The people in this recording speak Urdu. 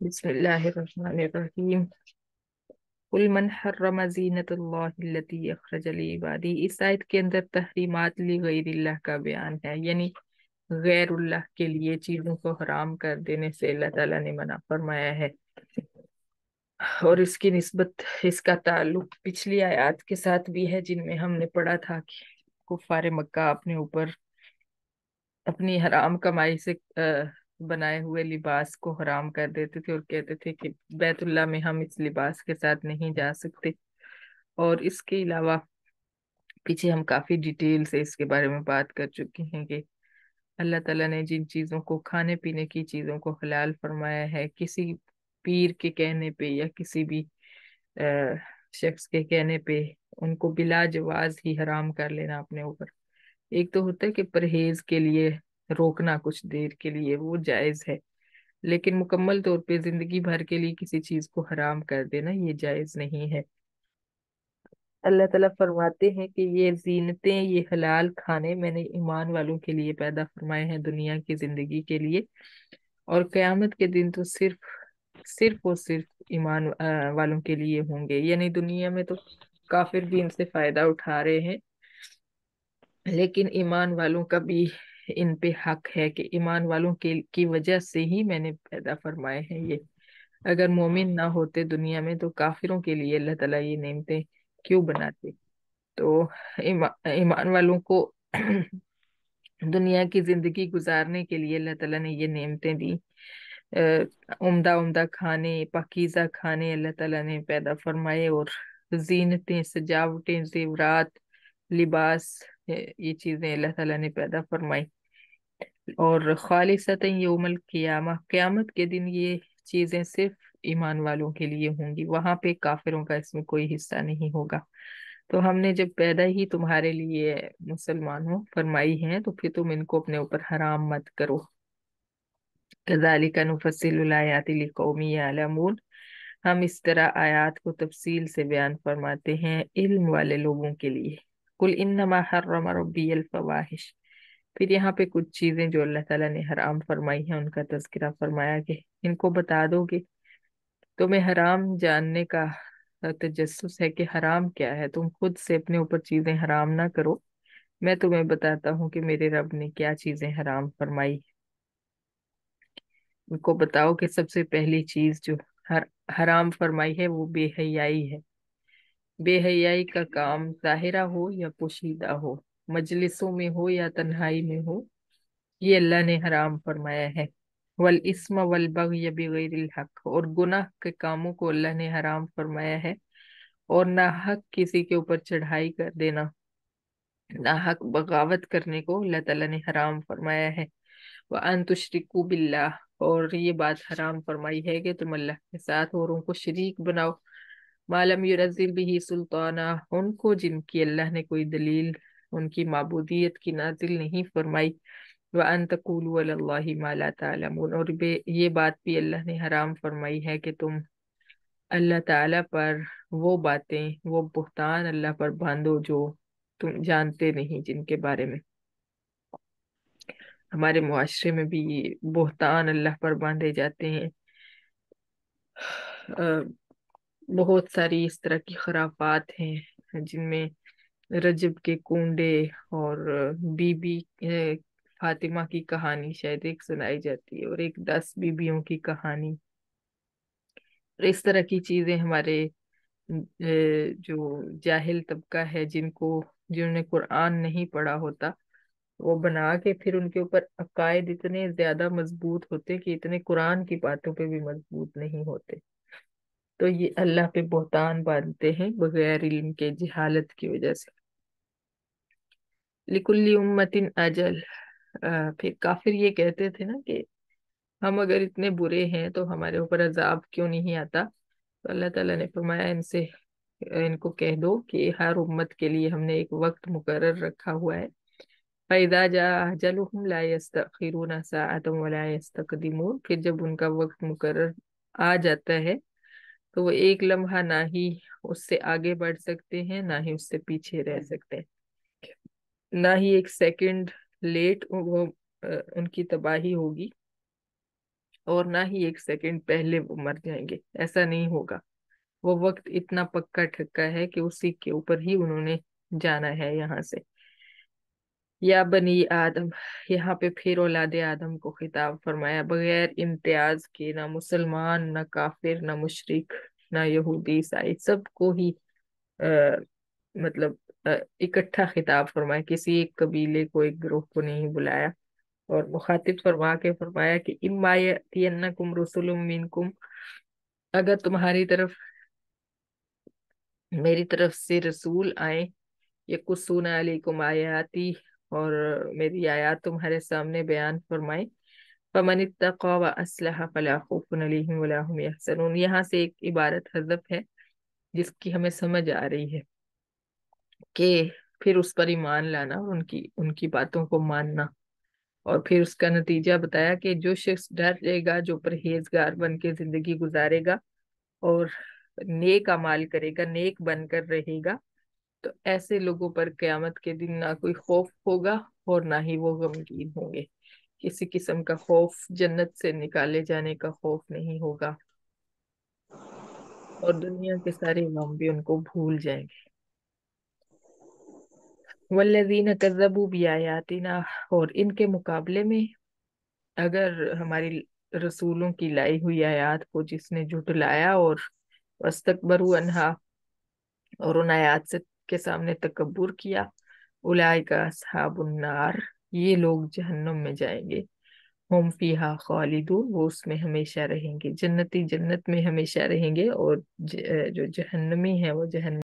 بسم اللہ الرحمن الرحیم قل من حرم زینت اللہ التی اخرج لعبادی۔ اس آیت کے اندر تحریمات لغیر اللہ کا بیان ہے، یعنی غیر اللہ کے لیے چیزوں کو حرام کر دینے سے اللہ تعالیٰ نے منع فرمایا ہے، اور اس کی نسبت، اس کا تعلق پچھلی آیات کے ساتھ بھی ہے جن میں ہم نے پڑھا تھا کہ کفار مکہ اپنے اوپر اپنی حرام کمائی سے بنائے ہوئے لباس کو حرام کر دیتے تھے اور کہتے تھے کہ بیت اللہ میں ہم اس لباس کے ساتھ نہیں جا سکتے۔ اور اس کے علاوہ پیچھے ہم کافی ڈیٹیل سے اس کے بارے میں بات کر چکے ہیں کہ اللہ تعالیٰ نے جن چیزوں کو، کھانے پینے کی چیزوں کو حلال فرمایا ہے، کسی پیر کے کہنے پہ یا کسی بھی شخص کے کہنے پہ ان کو بلا جواز ہی حرام کر لینا اپنے اوپر۔ ایک تو ہوتا ہے کہ پرہیز کے لیے روکنا کچھ دیر کے لیے، وہ جائز ہے، لیکن مکمل طور پہ زندگی بھر کے لیے کسی چیز کو حرام کر دینا یہ جائز نہیں ہے۔ اللہ تعالیٰ فرماتے ہیں کہ یہ زینتیں، یہ حلال کھانے میں نے ایمان والوں کے لیے پیدا فرمائے ہیں دنیا کی زندگی کے لیے، اور قیامت کے دن تو صرف اور صرف ایمان والوں کے لیے ہوں گے۔ یعنی دنیا میں تو کافر بھی ان سے فائدہ اٹھا رہے ہیں، لیکن ایمان والوں کا بھی ان پہ حق ہے کہ ایمان والوں کی وجہ سے ہی میں نے پیدا فرمائے ہیں یہ۔ اگر مومن نہ ہوتے دنیا میں تو کافروں کے لیے اللہ تعالیٰ یہ نعمتیں کیوں بناتے؟ تو ایمان والوں کو دنیا کی زندگی گزارنے کے لیے اللہ تعالیٰ نے یہ نعمتیں دی۔ عمدہ عمدہ کھانے، پاکیزہ کھانے اللہ تعالیٰ نے پیدا فرمائے، اور زینتیں، سجاوٹیں، زیورات، لباس، یہ چیزیں اللہ تعالیٰ نے پیدا فرمائی، اور خالصتاً یوم القیامہ، قیامت کے دن یہ چیزیں صرف ایمان والوں کے لیے ہوں گی، وہاں پہ کافروں کا اس میں کوئی حصہ نہیں ہوگا۔ تو ہم نے جب پیدا ہی تمہارے لیے مسلمانوں فرمائی ہیں تو پھر تم ان کو اپنے اوپر حرام مت کرو۔ کذالک نفصل الآیات لقوم یعلمون، ہم اس طرح آیات کو تفصیل سے بیان فرماتے ہیں علم والے لوگوں کے لیے۔ قل انما حرم ربی الفواحش، پھر یہاں پہ کچھ چیزیں جو اللہ تعالیٰ نے حرام فرمائی ہیں ان کا تذکرہ فرمایا کہ ان کو بتا دو گے۔ تمہیں حرام جاننے کا تجسس ہے کہ حرام کیا ہے، تم خود سے اپنے اوپر چیزیں حرام نہ کرو، میں تمہیں بتاتا ہوں کہ میرے رب نے کیا چیزیں حرام فرمائی۔ ان کو بتاؤ کہ سب سے پہلی چیز جو حرام فرمائی ہے وہ بے حیائی ہے۔ بے حیائی کا کام ظاہرہ ہو یا پوشیدہ ہو، مجلسوں میں ہو یا تنہائی میں ہو، یہ اللہ نے حرام فرمایا ہے۔ والاسم والبغی بغیر الحق، اور گناہ کے کاموں کو اللہ نے حرام فرمایا ہے، اور ناحق کسی کے اوپر چڑھائی کر دینا، ناحق بغاوت کرنے کو اللہ تعالیٰ نے حرام فرمایا ہے۔ وَأَن تُشْرِكُوا بِاللَّهِ، اور یہ بات حرام فرمائی ہے کہ تم اللہ کے ساتھ اوروں کو شریک بناؤ، ما لم ينزل به سلطانہ، ان کو جن کی اللہ نے کوئی دلیل ان کی معبودیت کی نازل نہیں فرمائی۔ وَأَن تَقُولُوا عَلَى اللَّهِ مَا لَا تَعْلَمُونَ، اور یہ بات بھی اللہ نے حرام فرمائی ہے کہ تم اللہ تعالیٰ پر وہ باتیں، وہ بہتان اللہ پر باندھو جو تم جانتے نہیں، جن کے بارے میں ہمارے معاشرے میں بھی بہتان اللہ پر باندھے جاتے ہیں۔ بہت ساری اس طرح کی خرافات ہیں جن میں رجب کے کنڈے اور بی بی فاطمہ کی کہانی شاید ایک سنائی جاتی ہے، اور ایک 10 بیویوں کی کہانی، اور اس طرح کی چیزیں ہمارے جو جاہل طبقہ ہے، جنہوں نے قرآن نہیں پڑھا ہوتا، وہ بنا کے پھر ان کے اوپر عقائد اتنے زیادہ مضبوط ہوتے کہ اتنے قرآن کی باتوں پہ بھی مضبوط نہیں ہوتے، تو یہ اللہ پہ بہتان باندھتے ہیں بغیر علم کے، جہالت کی وجہ سے۔ لِكُلِّ أُمَّةٍ أَجَلٌ، پھر کافر یہ کہتے تھے نا کہ ہم اگر اتنے برے ہیں تو ہمارے اوپر عذاب کیوں نہیں آتا؟ تو اللہ تعالیٰ نے فرمایا ان کو کہہ دو کہ ہر امت کے لیے ہم نے ایک وقت مقرر رکھا ہوا ہے۔ فَإِذَا جَاءَ أَجَلُهُمْ لَا يَسْتَأْخِرُونَ سَاعَةً وَلَا يَسْتَقْدِمُونَ، پھر جب ان کا وقت مقرر آ جاتا ہے تو وہ ایک لمحہ نہ ہی اس سے آگے بڑھ سکتے ہیں، نہ ہی اس سے پیچھے رہ سکتے ہیں، نہ ہی ایک سیکنڈ لیٹ وہ ان کی تباہی ہوگی، اور نہ ہی ایک سیکنڈ پہلے وہ مر جائیں گے، ایسا نہیں ہوگا۔ وہ وقت اتنا پکا ٹھکا ہے کہ اسی کے اوپر ہی انہوں نے جانا ہے یہاں سے۔ یا بنی آدم، یہاں پہ پھر اولاد آدم کو خطاب فرمایا، بغیر امتیاز کے، نہ مسلمان نہ کافر نہ مشرک نہ یہودی عیسائی، سب کو ہی مطلب اکٹھا خطاب فرمایا، کسی ایک قبیلے کو ایک گروہ کو نہیں بلایا، اور مخاطب فرما کے فرمایا کہ اما یاتینکم رسل منکم، اگر تمہاری طرف، میری طرف سے رسول آئیں، یقصون علیکم آیاتی، اور میری آیات تمہارے سامنے بیان فرمائیں، فمن اتقى واصلح فلا خوف علیہم ولا هم يحزنون، یہاں سے ایک عبارت حذف ہے جس کی ہمیں سمجھ آ رہی ہے کہ پھر اس پر ایمان لانا، ان کی باتوں کو ماننا، اور پھر اس کا نتیجہ بتایا کہ جو شخص ڈر رہے گا، جو پرہیزگار بن کے زندگی گزارے گا اور نیک اعمال کرے گا، نیک بن کر رہے گا، تو ایسے لوگوں پر قیامت کے دن نہ کوئی خوف ہوگا اور نہ ہی وہ غمگین ہوں گے، کسی قسم کا خوف، جنت سے نکالے جانے کا خوف نہیں ہوگا، اور دنیا کے سارے غم بھی ان کو بھول جائیں گے۔ والذین کذبوا بآیاتنا، اور ان کے مقابلے میں اگر ہماری رسولوں کی لائی ہوئی آیات کو جس نے جھٹلایا اور واستکبروا عنہا، اور ان آیات کے سامنے تکبر کیا، اولئک اصحاب النار، یہ لوگ جہنم میں جائیں گے، ہم فیہا خالدون، وہ اس میں ہمیشہ رہیں گے، جنتی جنت میں ہمیشہ رہیں گے، اور جو جہنمی ہے وہ جہنم